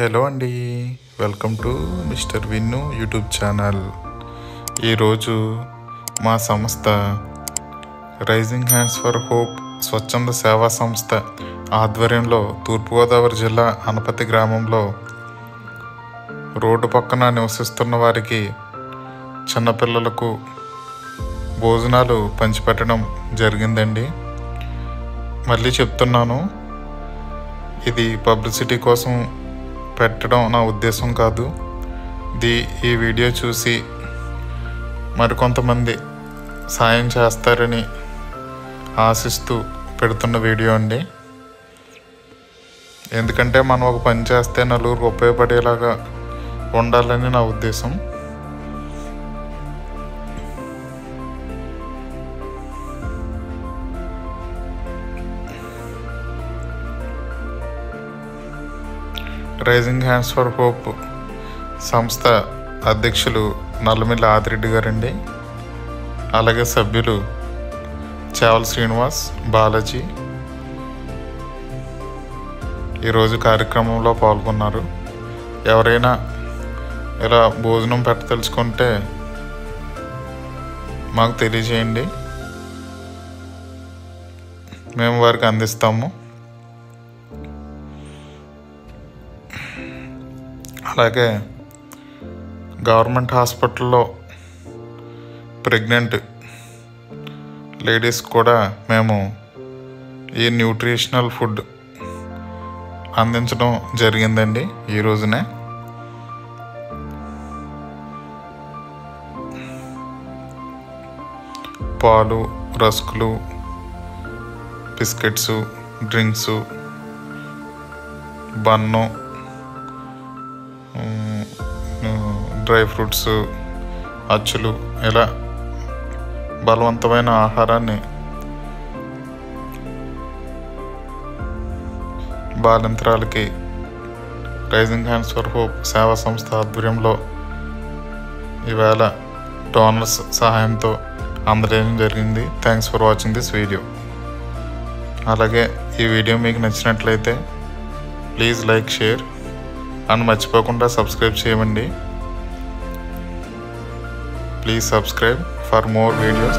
Hello అండి, welcome to mister Vinnu YouTube channel. ఈరోజు మా సంస్థ రైజింగ్ హ్యాండ్స్ ఫర్ హోప్ స్వచ్ఛంద సేవా సంస్థ ఆధ్వర్యంలో తూర్పుగోదావరి జిల్లా అనపతి గ్రామంలో రోడ్డు పక్కన నివసిస్తున్న వారికి చిన్నపిల్లలకు భోజనాలు పంచిపెట్టడం జరిగిందండి. మళ్ళీ చెప్తున్నాను, ఇది పబ్లిసిటీ కోసం పెట్టడం నా ఉద్దేశం కాదు. ఈ వీడియో చూసి మరికొంతమంది సాయం చేస్తారని ఆశిస్తూ పెడుతున్న వీడియో అండి. ఎందుకంటే మనం ఒక పని చేస్తే నలుగురికి ఉపయోగపడేలాగా ఉండాలని నా ఉద్దేశం. రైజింగ్ హ్యాండ్స్ ఫర్ హోప్ సంస్థ అధ్యక్షులు నల్లమిల్లి ఆదిరెడ్డి గారండి. అలాగే సభ్యులు చావల్ శ్రీనివాస్, బాలాజీ ఈరోజు కార్యక్రమంలో పాల్గొన్నారు. ఎవరైనా ఇలా భోజనం పెట్టదలుచుకుంటే మాకు తెలియజేయండి, మేము వారికి అందిస్తాము. అలాగే గవర్నమెంట్ హాస్పిటల్లో ప్రెగ్నెంట్ లేడీస్ కూడా మేము ఈ న్యూట్రిషనల్ ఫుడ్ అందించడం జరిగిందండి ఈ రోజునే. పాలు, రస్కులు, biscuits, drinks, bun, dry fruits, అచ్చులు, ఇలా బలవంతమైన ఆహారాన్ని బాలింతరాలకి రైజింగ్ హ్యాండ్స్ ఫర్ హోప్ సేవా సంస్థ ఆధ్వర్యంలో ఈవేళ డోనర్స్ సహాయంతో అందజేయడం జరిగింది. Thanks for watching this video. అలాగే ఈ వీడియో మీకు నచ్చినట్లయితే ప్లీజ్ లైక్, షేర్ అండ్ మర్చిపోకుండా సబ్స్క్రైబ్ చేయండి. Please subscribe for more videos.